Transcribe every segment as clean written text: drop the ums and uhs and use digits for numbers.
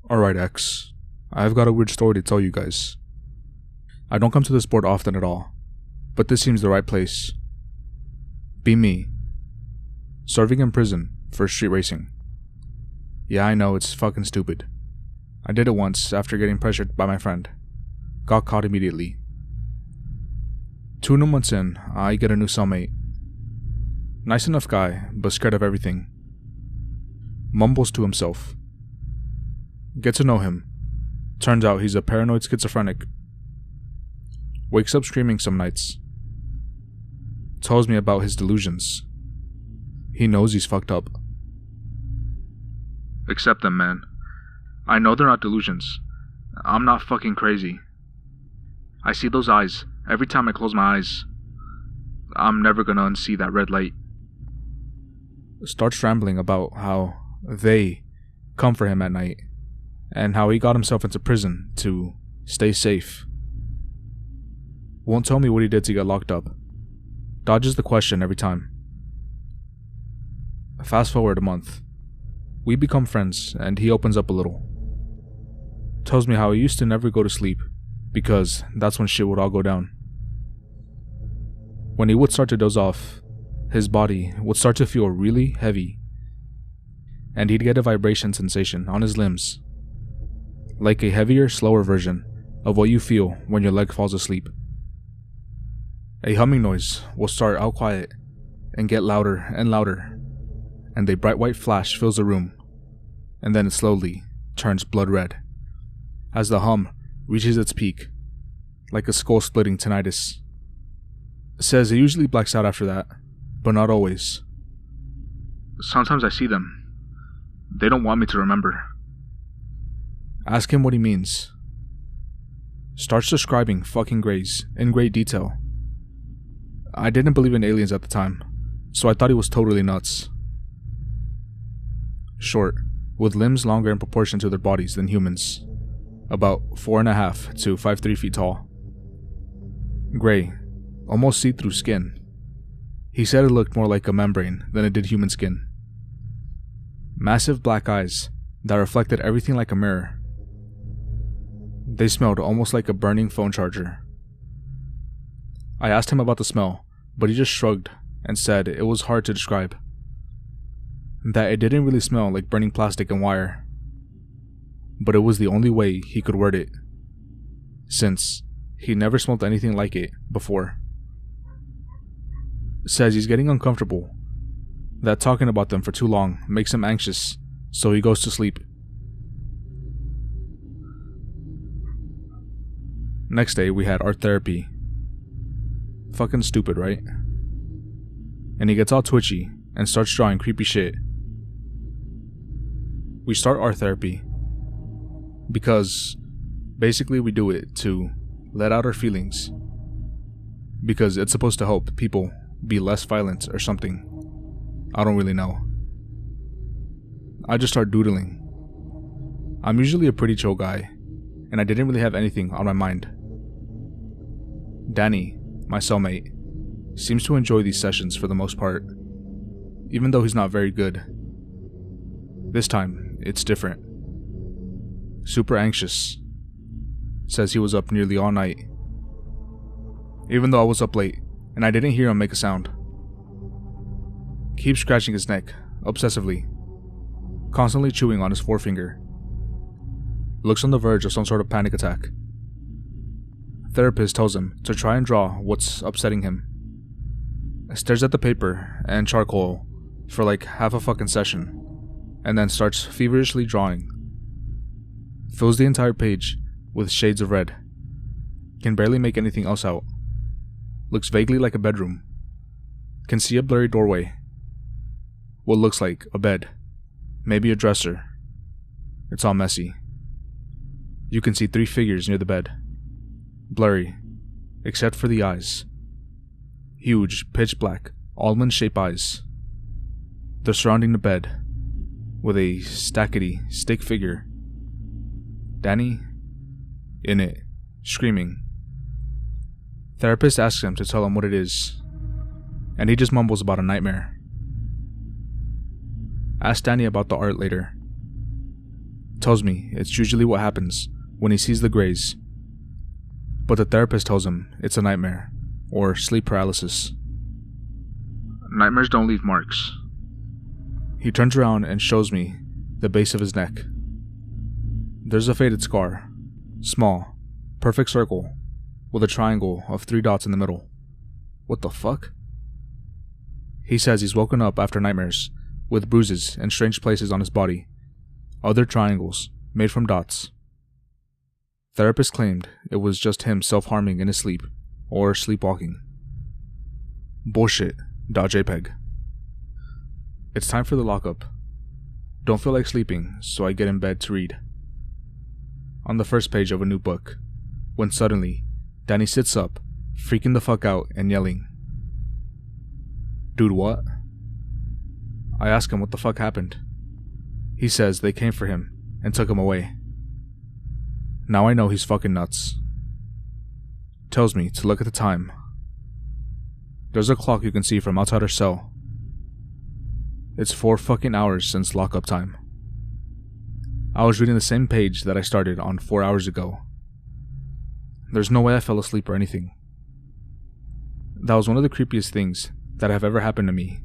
Alright, X. I've got a weird story to tell you guys. I don't come to this board often at all, but this seems the right place. Be me. Serving in prison for street racing. Yeah, I know, it's fucking stupid. I did it once after getting pressured by my friend. Got caught immediately. 2 months in, I get a new cellmate. Nice enough guy, but scared of everything. Mumbles to himself. Get to know him. Turns out he's a paranoid schizophrenic. Wakes up screaming some nights. Tells me about his delusions. He knows he's fucked up. Accept them, man. I know they're not delusions. I'm not fucking crazy. I see those eyes every time I close my eyes. I'm never gonna unsee that red light. Starts rambling about how they come for him at night, and how he got himself into prison to stay safe. Won't tell me what he did to get locked up. Dodges the question every time. Fast forward a month. We become friends, and he opens up a little. Tells me how he used to never go to sleep, because that's when shit would all go down. When he would start to doze off, his body would start to feel really heavy, and he'd get a vibration sensation on his limbs, like a heavier, slower version of what you feel when your leg falls asleep. A humming noise will start out quiet and get louder and louder, and a bright white flash fills the room, and then it slowly turns blood red as the hum reaches its peak, like a skull-splitting tinnitus. Says he usually blacks out after that, but not always. Sometimes I see them. They don't want me to remember. Ask him what he means. Starts describing fucking greys in great detail. I didn't believe in aliens at the time, so I thought he was totally nuts. Short, with limbs longer in proportion to their bodies than humans. About 4.5 to 5'3" feet tall. Gray, almost see-through skin. He said it looked more like a membrane than it did human skin. Massive black eyes that reflected everything like a mirror. They smelled almost like a burning phone charger. I asked him about the smell, but he just shrugged and said it was hard to describe. That it didn't really smell like burning plastic and wire. But it was the only way he could word it, since he never smelled anything like it before. Says he's getting uncomfortable, that talking about them for too long makes him anxious, so he goes to sleep. Next day we had art therapy. Fucking stupid, right? And he gets all twitchy and starts drawing creepy shit. We start art therapy because basically we do it to let out our feelings, because it's supposed to help people be less violent or something. I don't really know. I just start doodling. I'm usually a pretty chill guy, and I didn't really have anything on my mind. Danny, my cellmate, seems to enjoy these sessions for the most part, even though he's not very good. This time, it's different. Super anxious. Says he was up nearly all night, even though I was up late and I didn't hear him make a sound. Keeps scratching his neck, obsessively, constantly chewing on his forefinger. Looks on the verge of some sort of panic attack. Therapist tells him to try and draw what's upsetting him. Stares at the paper and charcoal for like half a fucking session, and then starts feverishly drawing. Fills the entire page with shades of red. Can barely make anything else out. Looks vaguely like a bedroom. Can see a blurry doorway. What looks like a bed. Maybe a dresser. It's all messy. You can see 3 figures near the bed. Blurry, except for the eyes. Huge, pitch black, almond-shaped eyes. They're surrounding the bed, with a stackety stick figure. Danny? In it, screaming. Therapist asks him to tell him what it is, and he just mumbles about a nightmare. Ask Danny about the art later. tells me it's usually what happens when he sees the greys, but the therapist tells him it's a nightmare or sleep paralysis. Nightmares don't leave marks. He turns around and shows me the base of his neck. There's a faded scar, small, perfect circle, with a triangle of 3 dots in the middle. What the fuck? He says he's woken up after nightmares, with bruises in strange places on his body, other triangles made from dots. Therapist claimed it was just him self-harming in his sleep, or sleepwalking. Bullshit.jpg. It's time for the lockup. Don't feel like sleeping, so I get in bed to read. On the first page of a new book, when suddenly, Danny sits up, freaking the fuck out and yelling. Dude, what? I ask him what the fuck happened. He says they came for him and took him away. Now I know he's fucking nuts. Tells me to look at the time. There's a clock you can see from outside our cell. It's 4 fucking hours since lockup time. I was reading the same page that I started on 4 hours ago. There's no way I fell asleep or anything. That was one of the creepiest things that have ever happened to me.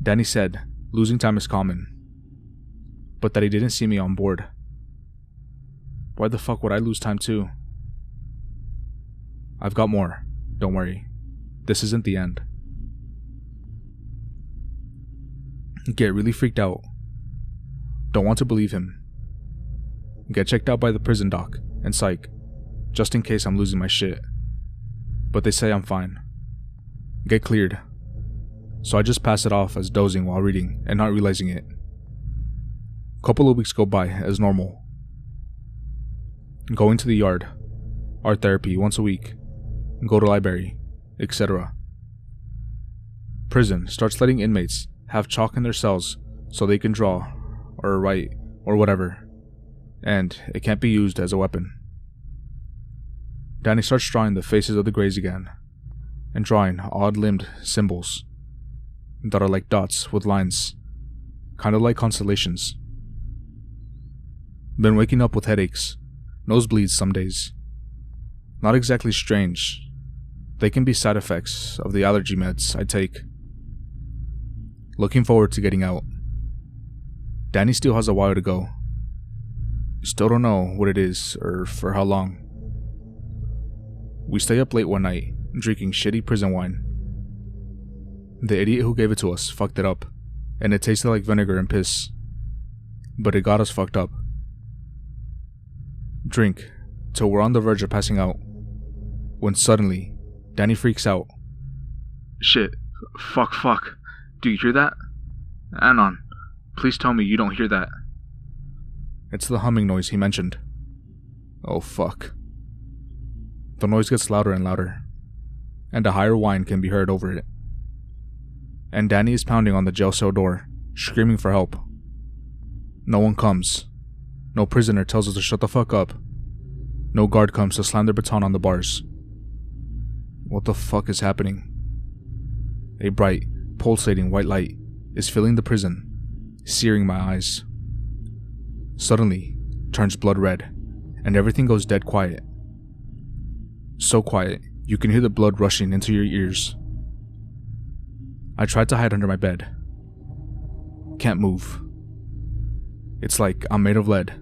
Danny said losing time is common, but that he didn't see me on board. Why the fuck would I lose time too? I've got more, don't worry. This isn't the end. Get really freaked out. Don't want to believe him. Get checked out by the prison doc and psych, just in case I'm losing my shit. But they say I'm fine. Get cleared. So I just pass it off as dozing while reading and not realizing it. Couple of weeks go by as normal. Going to the yard, art therapy once a week, go to library, etc. Prison starts letting inmates have chalk in their cells so they can draw, or write, or whatever, and it can't be used as a weapon. Danny starts drawing the faces of the greys again, and drawing odd-limbed symbols that are like dots with lines, kind of like constellations. Been waking up with headaches, nosebleeds some days. Not exactly strange. They can be side effects of the allergy meds I take. Looking forward to getting out. Danny still has a while to go. Still don't know what it is or for how long. We stay up late one night, drinking shitty prison wine. The idiot who gave it to us fucked it up, and it tasted like vinegar and piss. But it got us fucked up. Drink, till we're on the verge of passing out, when suddenly, Danny freaks out. Shit, fuck. Do you hear that? Anon, please tell me you don't hear that. It's the humming noise he mentioned. Oh fuck. The noise gets louder and louder, and a higher whine can be heard over it. And Danny is pounding on the jail cell door, screaming for help. No one comes. No prisoner tells us to shut the fuck up. No guard comes to slam their baton on the bars. What the fuck is happening? A bright, pulsating white light is filling the prison, searing my eyes. Suddenly, turns blood red, and everything goes dead quiet. So quiet, you can hear the blood rushing into your ears. I tried to hide under my bed. Can't move. It's like I'm made of lead.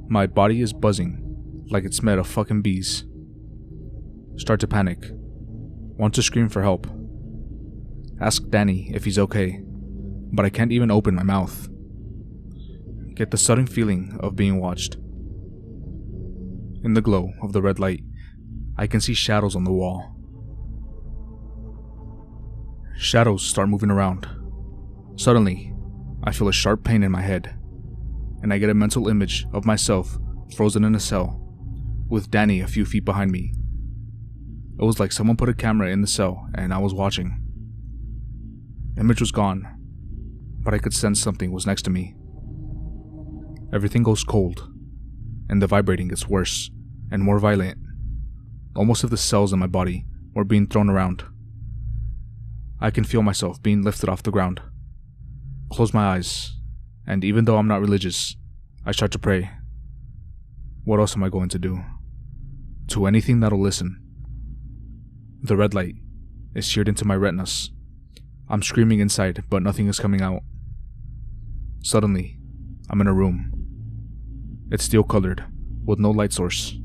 My body is buzzing, like it's made of fucking bees. Start to panic. Want to scream for help. Ask Danny if he's okay, but I can't even open my mouth. Get the sudden feeling of being watched. In the glow of the red light, I can see shadows on the wall. Shadows start moving around. Suddenly, I feel a sharp pain in my head, and I get a mental image of myself frozen in a cell, with Danny a few feet behind me. It was like someone put a camera in the cell and I was watching. Image was gone, but I could sense something was next to me. Everything goes cold, and the vibrating gets worse and more violent, almost as if the cells in my body were being thrown around. I can feel myself being lifted off the ground. Close my eyes, and even though I'm not religious, I start to pray. What else am I going to do? To anything that'll listen. The red light is seared into my retinas. I'm screaming inside, but nothing is coming out. Suddenly, I'm in a room. It's steel colored, with no light source,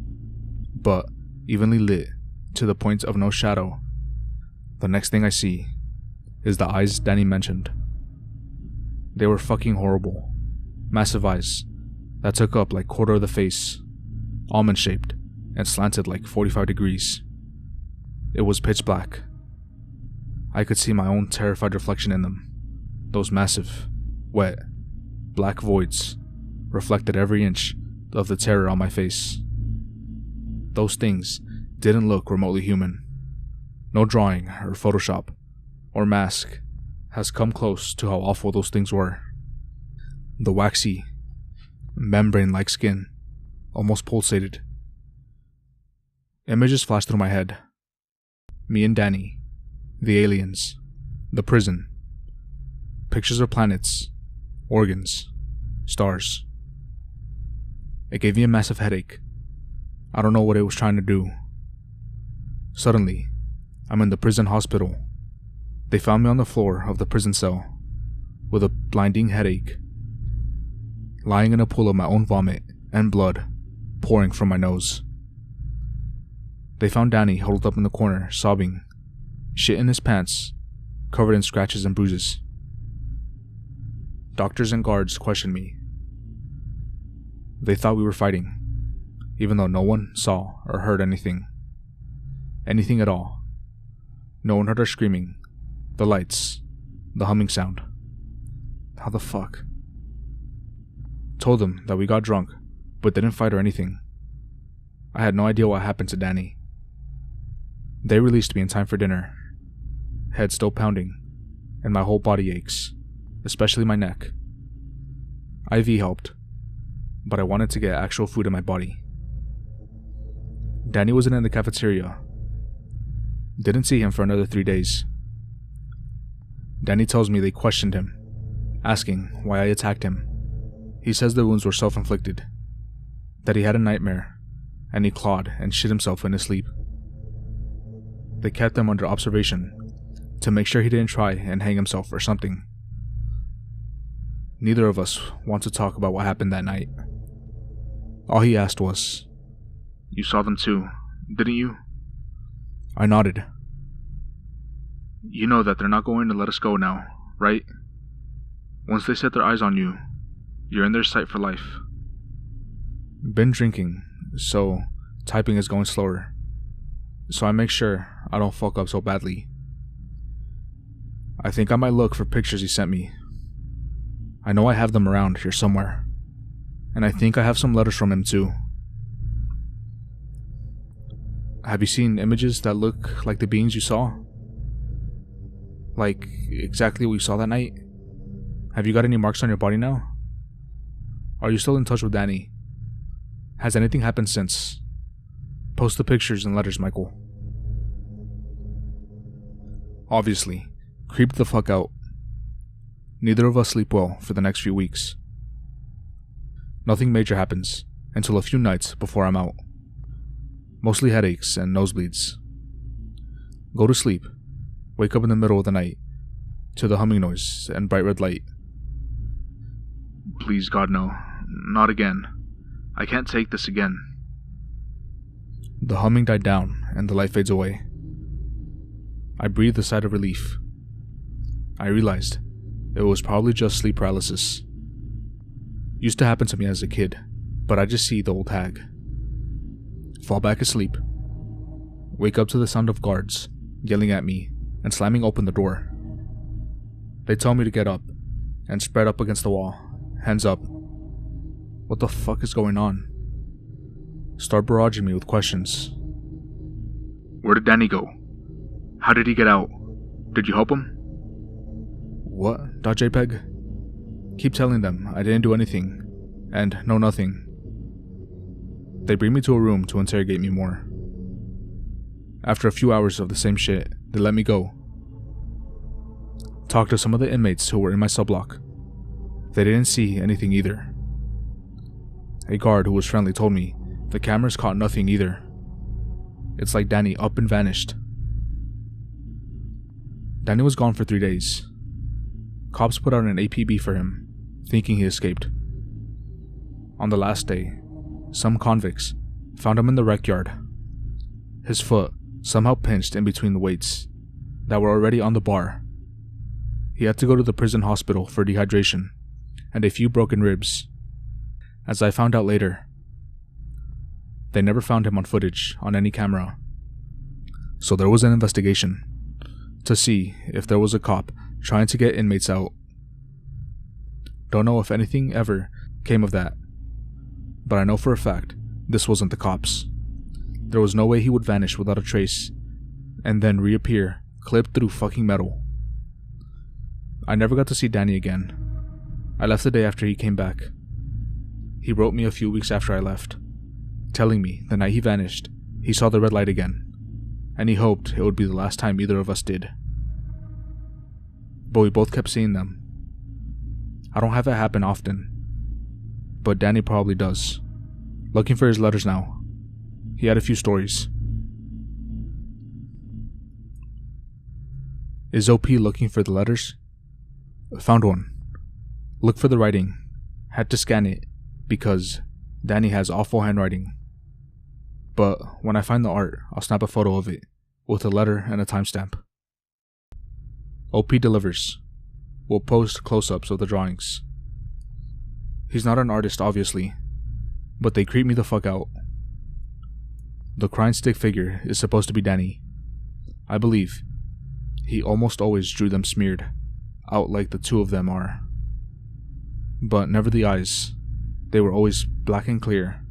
but evenly lit to the point of no shadow. The next thing I see is the eyes Danny mentioned. They were fucking horrible. Massive eyes that took up like quarter of the face, almond shaped and slanted like 45 degrees. It was pitch black. I could see my own terrified reflection in them. Those massive, wet, black voids reflected every inch of the terror on my face. Those things didn't look remotely human. No drawing or Photoshop or mask has come close to how awful those things were. The waxy, membrane-like skin almost pulsated. Images flashed through my head. Me and Danny, the aliens, the prison, pictures of planets, organs, stars. It gave me a massive headache. I don't know what it was trying to do. Suddenly, I'm in the prison hospital. They found me on the floor of the prison cell, with a blinding headache, lying in a pool of my own vomit and blood pouring from my nose. They found Danny huddled up in the corner, sobbing, shit in his pants, covered in scratches and bruises. Doctors and guards questioned me. They thought we were fighting, even though no one saw or heard anything. Anything at all. No one heard our screaming, the lights, the humming sound. How the fuck? Told them that we got drunk, but didn't fight or anything. I had no idea what happened to Danny. They released me in time for dinner. Head still pounding, and my whole body aches, especially my neck. IV helped, but I wanted to get actual food in my body. Danny wasn't in the cafeteria. Didn't see him for another 3 days. Danny tells me they questioned him, asking why I attacked him. He says the wounds were self-inflicted, that he had a nightmare, and he clawed and shit himself in his sleep. They kept him under observation to make sure he didn't try and hang himself or something. Neither of us want to talk about what happened that night. All he asked was, "You saw them too, didn't you?" I nodded. "You know that they're not going to let us go now, right? Once they set their eyes on you, you're in their sight for life." Been drinking, so typing is going slower, so I make sure I don't fuck up so badly. I think I might look for pictures he sent me. I know I have them around here somewhere, and I think I have some letters from him too. Have you seen images that look like the beings you saw? Like exactly what you saw that night? Have you got any marks on your body now? Are you still in touch with Danny? Has anything happened since? Post the pictures and letters, Michael. Obviously, creeped the fuck out. Neither of us sleep well for the next few weeks. Nothing major happens until a few nights before I'm out. Mostly headaches and nosebleeds. Go to sleep, wake up in the middle of the night to the humming noise and bright red light. "Please God, no. Not again. I can't take this again." The humming died down and the light fades away. I breathed a sigh of relief. I realized it was probably just sleep paralysis. Used to happen to me as a kid, but I just see the old hag. Fall back asleep. Wake up to the sound of guards yelling at me and slamming open the door. They tell me to get up and spread up against the wall, hands up. What the fuck is going on? Start barraging me with questions. "Where did Danny go? How did he get out? Did you help him?" What? .jpg? Keep telling them I didn't do anything, and know nothing. They bring me to a room to interrogate me more. After a few hours of the same shit, they let me go. Talked to some of the inmates who were in my cell block. They didn't see anything either. A guard who was friendly told me the cameras caught nothing either. It's like Danny up and vanished. Danny was gone for 3 days. Cops put out an APB for him, thinking he escaped. On the last day, some convicts found him in the rec yard. His foot somehow pinched in between the weights that were already on the bar. He had to go to the prison hospital for dehydration and a few broken ribs. As I found out later, they never found him on footage on any camera. So there was an investigation to see if there was a cop trying to get inmates out. Don't know if anything ever came of that, but I know for a fact this wasn't the cops. There was no way he would vanish without a trace and then reappear clipped through fucking metal. I never got to see Danny again. I left the day after he came back. He wrote me a few weeks after I left, telling me the night he vanished, he saw the red light again, and he hoped it would be the last time either of us did. But we both kept seeing them. I don't have it happen often, but Danny probably does. Looking for his letters now. He had a few stories. Is OP looking for the letters? Found one. Look for the writing. Had to scan it because Danny has awful handwriting. But when I find the art, I'll snap a photo of it with a letter and a timestamp. OP delivers. We'll post close-ups of the drawings. He's not an artist, obviously, but they creep me the fuck out. The crying stick figure is supposed to be Danny. I believe he almost always drew them smeared out like the two of them are. But never the eyes. They were always black and clear.